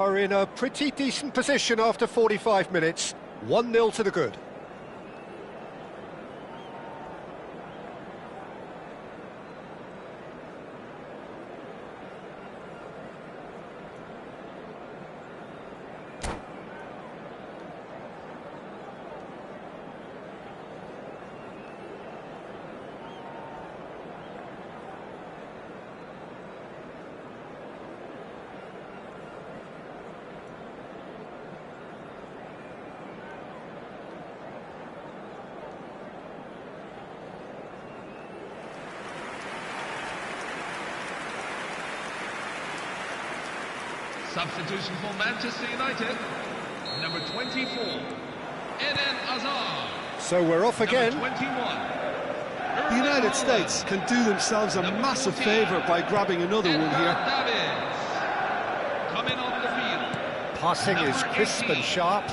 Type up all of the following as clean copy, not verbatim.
Are in a pretty decent position after 45 minutes. 1-0 to the good. Substitution for Manchester United, number 24, Eden Hazard. So we're off again. Number 21. The United States can do themselves a massive favour by grabbing another one here. Coming off the field. Passing is crisp and sharp.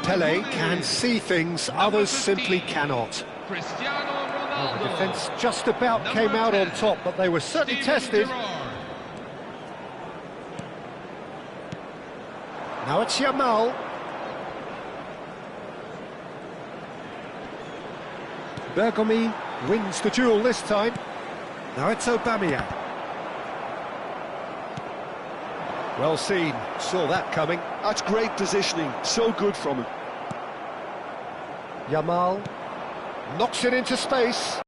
Pele can see things others simply cannot. Cristiano Well, the Ronaldo. defence just about came out on top, but they were certainly tested. Now it's Yamal. Bergomi wins the duel this time. Now it's Aubameyang. Well seen, saw that coming. That's great positioning, so good from him. Yamal knocks it into space.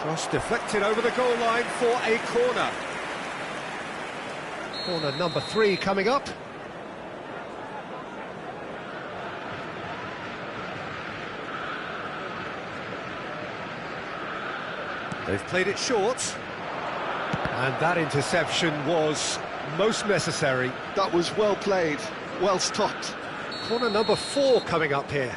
Cross deflected over the goal line for a corner. Corner number 3 coming up. They've played it short. And that interception was most necessary. That was well played, well stopped. Corner number 4 coming up here.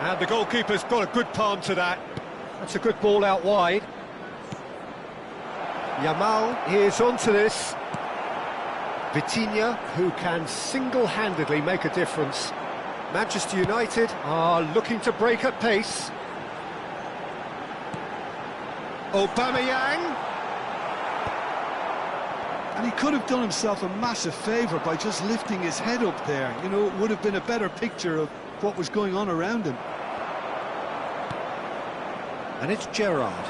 And the goalkeeper's got a good palm to that. That's a good ball out wide. Yamal is onto this. Vitinha, who can single-handedly make a difference. Manchester United are looking to break at pace. Aubameyang. And he could have done himself a massive favour by just lifting his head up there. You know, it would have been a better picture of what was going on around him. And it's Gerrard.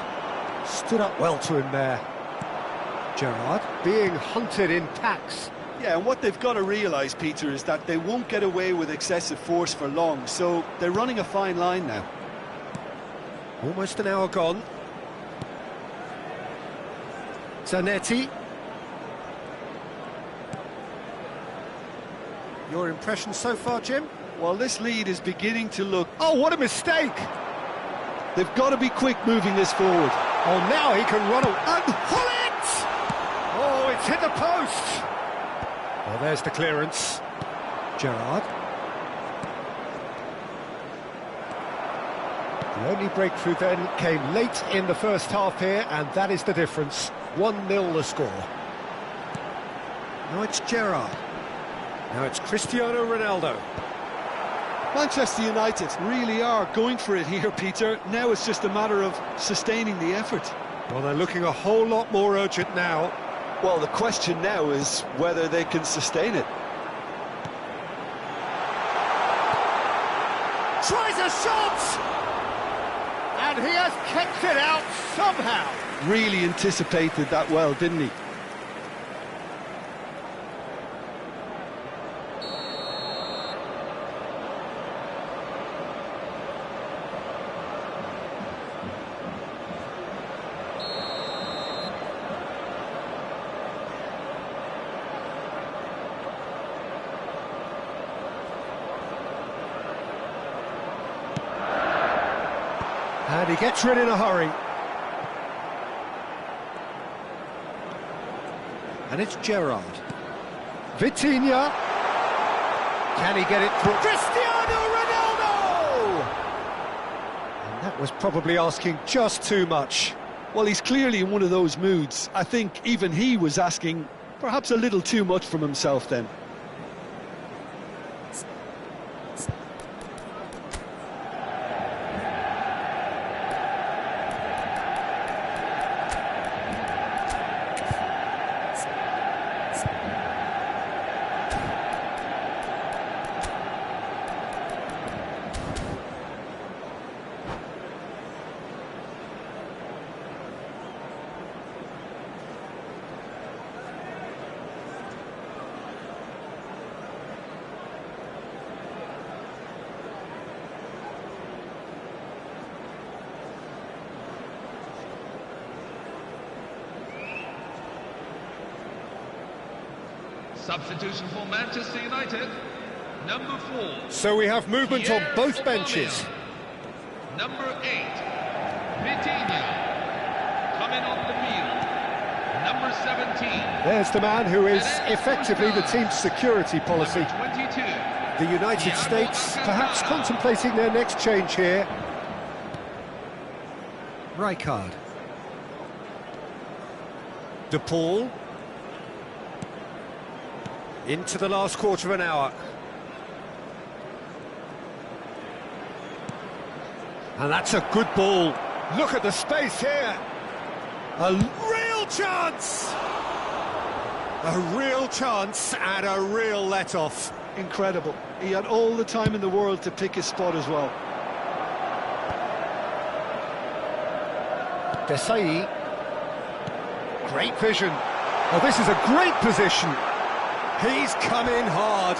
Stood up well to him there. Gerrard being hunted in packs. Yeah, and what they've got to realise, Peter, is that they won't get away with excessive force for long, so they're running a fine line now. Almost an hour gone. Zanetti. Your impression so far, Jim? Well, this lead is beginning to look... Oh, what a mistake! They've got to be quick moving this forward. Oh, now he can run and pull it! Oh, it's hit the post! Well, there's the clearance. Gerrard. The only breakthrough then came late in the first half here, and that is the difference. 1-0 the score. Now it's Gerrard. Now it's Cristiano Ronaldo. Manchester United really are going for it here, Peter. Now it's just a matter of sustaining the effort. Well, they're looking a whole lot more urgent now. Well, the question now is whether they can sustain it. Tries a shot! And he has kept it out somehow. Really anticipated that well, didn't he? And he gets rid in a hurry. And it's Gerrard. Vitinha. Can he get it through? Cristiano Ronaldo! And that was probably asking just too much. Well, he's clearly in one of those moods. I think even he was asking perhaps a little too much from himself then. Substitution for Manchester United. Number 4. So we have movement on Pierre both Aubameyang. benches. Number 8. Vitinha. Coming on the field. Number 17. There's the man who is effectively the team's security policy. Number 22. The United States perhaps contemplating their next change here. Rijkaard. De Paul. Into the last quarter of an hour. And that's a good ball. Look at the space here. A real chance! A real chance and a real let-off. Incredible. He had all the time in the world to pick his spot as well. Desai. Great vision. Oh, this is a great position. He's come in hard.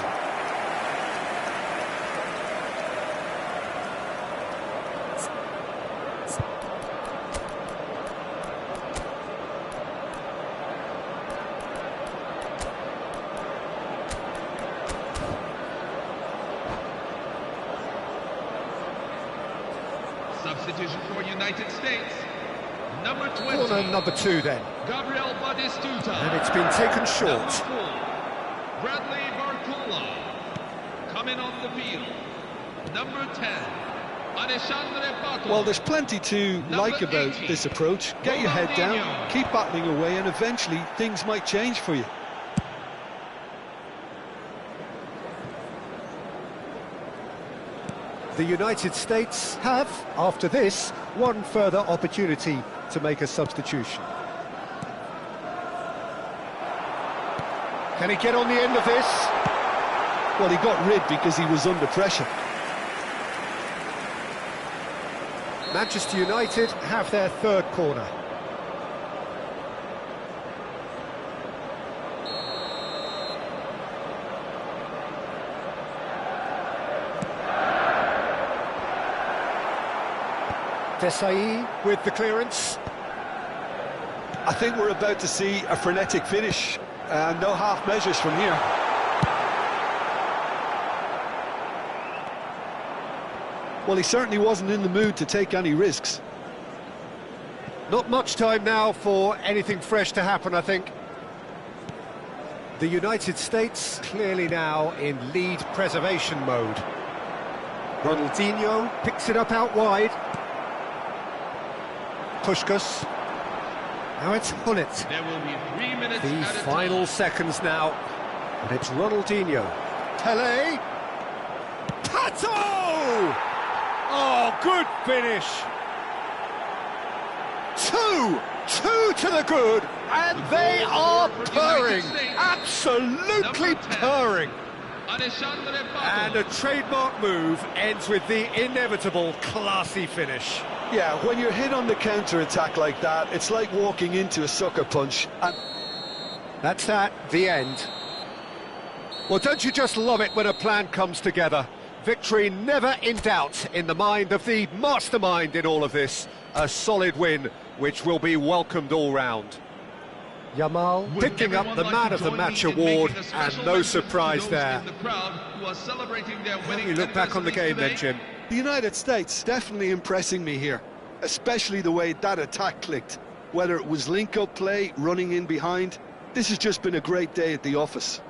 Substitution for United States. Number 20. Corner number 2 then. Gabriel Batistuta. And it's been taken Number short. 4. Bradley Barcola. Coming on the field. Number 10. Alexandre Pato. Well, there's plenty to like about 18. this approach. Get your head down, Ronaldinho. keep battling away, and eventually things might change for you. The United States have, after this, one further opportunity to make a substitution. Can he get on the end of this? Well, he got rid because he was under pressure. Manchester United have their third corner. Desai with the clearance. I think we're about to see a frenetic finish. No half measures from here. Well, he certainly wasn't in the mood to take any risks. Not much time now for anything fresh to happen, I think. The United States clearly now in lead preservation mode. Ronaldinho picks it up out wide. Puskás. Now it's Hullet. There will be 3 minutes The at a final time. seconds now. And it's Ronaldinho. Pele. Pato! Oh, good finish. Two to the good, and they are purring. Absolutely Number 10. purring. Alexandre And Pato. a trademark move ends with the inevitable classy finish. Yeah, when you're hit on the counter-attack like that, it's like walking into a sucker punch. And That's that, the end. Well, don't you just love it when a plan comes together? Victory never in doubt in the mind of the mastermind in all of this. A solid win, which will be welcomed all round. Yamal Would picking up everyone the like man to of the join match me in award, making a and special no mention surprise to those there. in the crowd who are celebrating their winning We look back on the game then, anniversaries Jim. the United States definitely impressing me here, especially the way that attack clicked. Whether it was link-up play, running in behind, this has just been a great day at the office.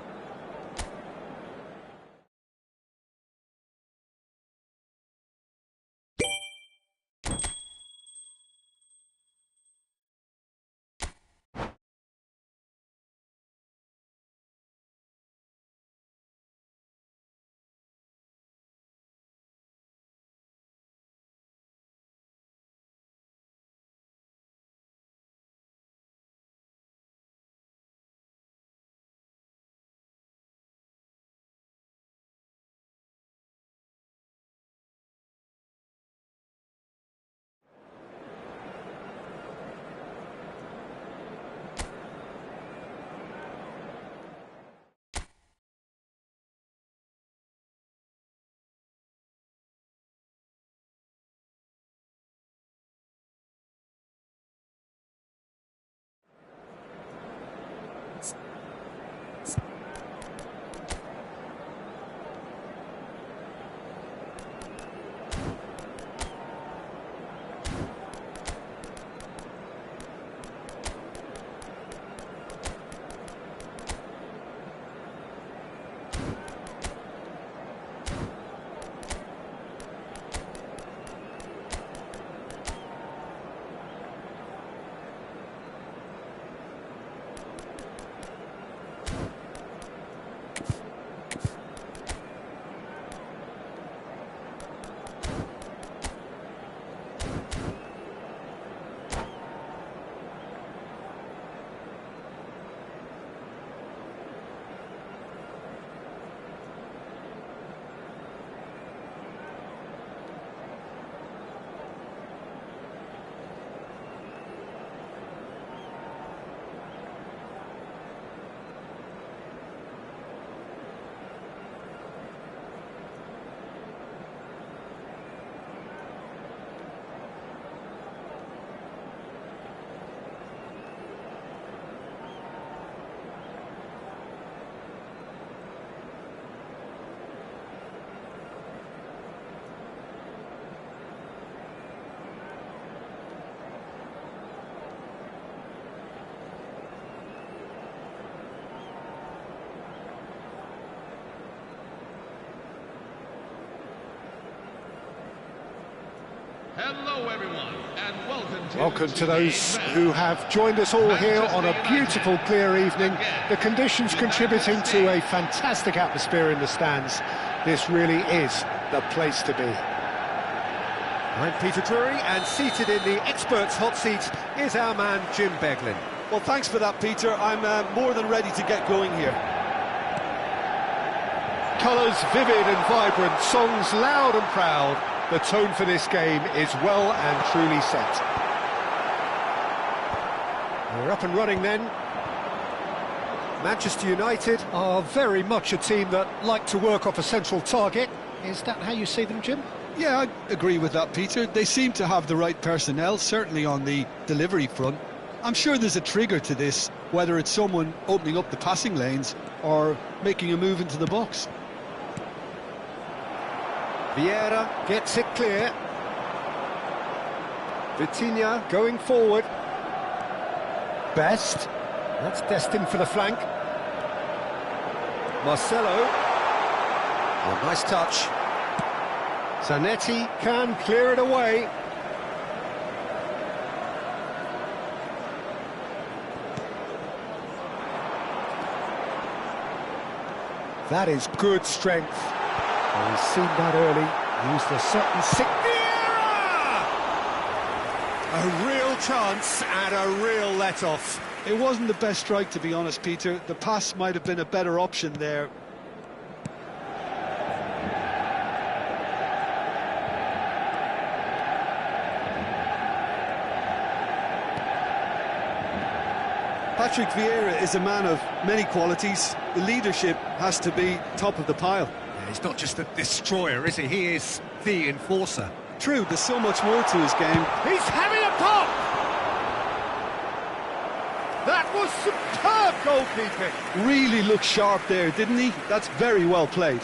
Hello, everyone, and Welcome to those who have joined us all here on a beautiful, clear evening. The conditions contributing to a fantastic atmosphere in the stands. This really is the place to be. I'm Peter Drury, and seated in the experts' hot seat is our man Jim Beglin. Well, thanks for that, Peter. I'm more than ready to get going here. Colours vivid and vibrant, songs loud and proud. The tone for this game is well and truly set. We're up and running then. Manchester United are very much a team that like to work off a central target. Is that how you see them, Jim? Yeah, I agree with that, Peter. They seem to have the right personnel, certainly on the delivery front. I'm sure there's a trigger to this, whether it's someone opening up the passing lanes or making a move into the box. Vieira gets it clear. Vitinha going forward. Best. That's destined for the flank. Marcelo. Oh, nice touch. Zanetti can clear it away. That is good strength. Oh, he's seen that early. Used a certain A real chance and a real let-off. It wasn't the best strike, to be honest, Peter. The pass might have been a better option there. Patrick Vieira is a man of many qualities. The leadership has to be top of the pile. Yeah, he's not just a destroyer, is he? He is the enforcer. True, there's so much more to his game. He's having a pop! That was superb goalkeeping. Really looked sharp there, didn't he? That's very well played.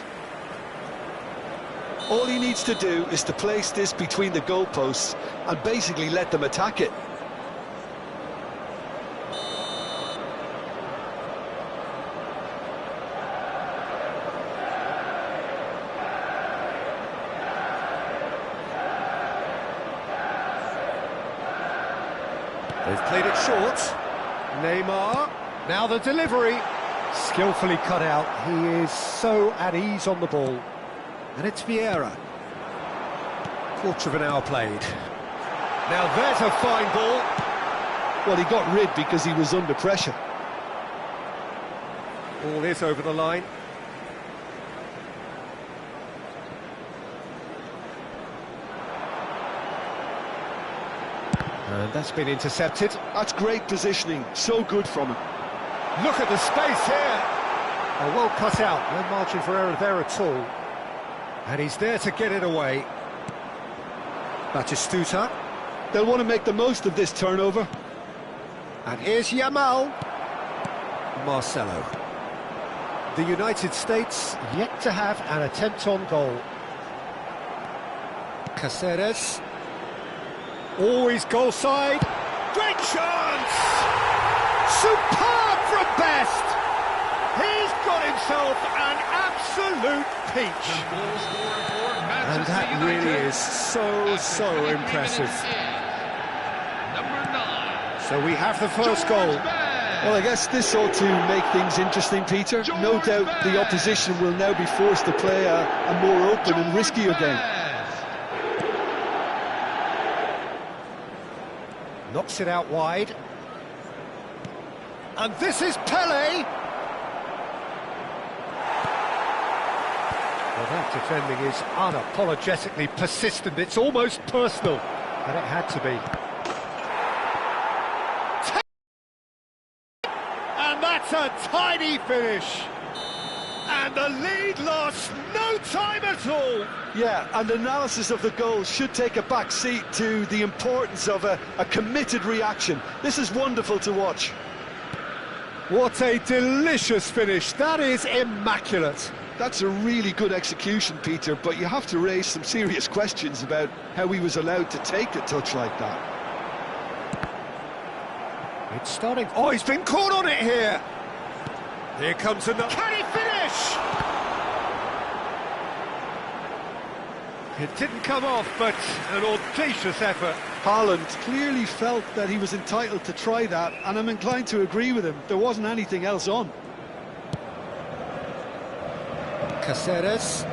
All he needs to do is to place this between the goalposts and basically let them attack it. They've played it short. Neymar, now the delivery. Skillfully cut out. He is so at ease on the ball. And it's Vieira. Quarter of an hour played. Now there's a fine ball. Well, he got rid because he was under pressure. All is over the line. And that's been intercepted. That's great positioning, so good from him. Look at the space here. Oh, well cut out, no margin for error there at all. And he's there to get it away. Batistuta. They'll want to make the most of this turnover. And here's Yamal. Marcelo. The United States yet to have an attempt on goal. Caceres. Always goal side. Great chance! Superb from Best! He's got himself an absolute peach. And that really is so impressive. Number 9. So we have the first goal. Well, I guess this ought to make things interesting, Peter. No doubt the opposition will now be forced to play a more open and riskier game. Knocks it out wide. And this is Pele! Well, that defending is unapologetically persistent. It's almost personal. And it had to be. And that's a tiny finish. And the lead lost no time at all. Yeah, and analysis of the goal should take a back seat to the importance of a committed reaction. This is wonderful to watch. What a delicious finish. That is immaculate. That's a really good execution, Peter, but you have to raise some serious questions about how he was allowed to take a touch like that. It's starting... Oh, he's been caught on it here. Here comes another... Can he finish? It didn't come off, but an audacious effort. Haaland clearly felt that he was entitled to try that, and I'm inclined to agree with him. There wasn't anything else on. Caceres.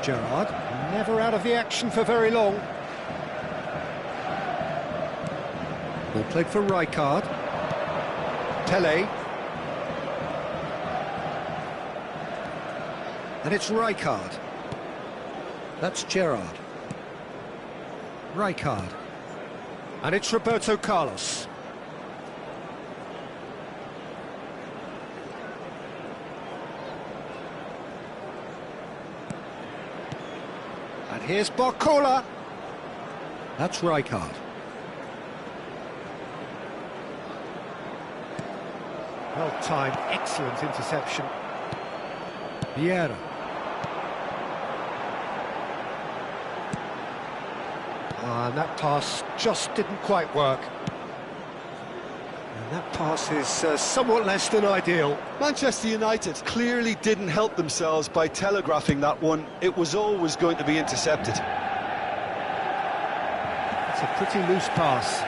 Gerrard, never out of the action for very long. Ball played for Rijkaard. Pele. And it's Rijkaard. That's Gerrard. Rijkaard. And it's Roberto Carlos. And here's Barcola. That's Rijkaard. Well-timed, excellent interception. Vieira. And that pass just didn't quite work. And that pass is somewhat less than ideal. Manchester United clearly didn't help themselves by telegraphing that one. It was always going to be intercepted. It's a pretty loose pass.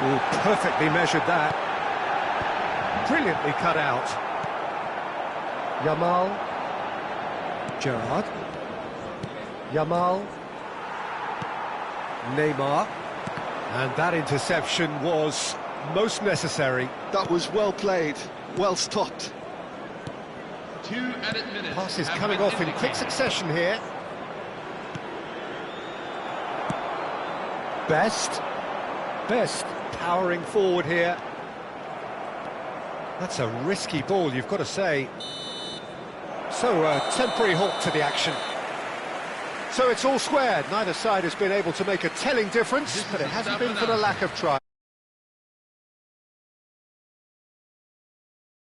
Oh, perfectly measured that. Brilliantly cut out. Yamal. Gerrard. Yamal. Neymar. And that interception was most necessary. That was well played, well stopped. 2 added minutes. Pass is have coming been off in quick indicated. succession here. Best powering forward here. That's a risky ball, you've got to say. So, a temporary halt to the action. So it's all squared. Neither side has been able to make a telling difference, but it hasn't been for the lack of try.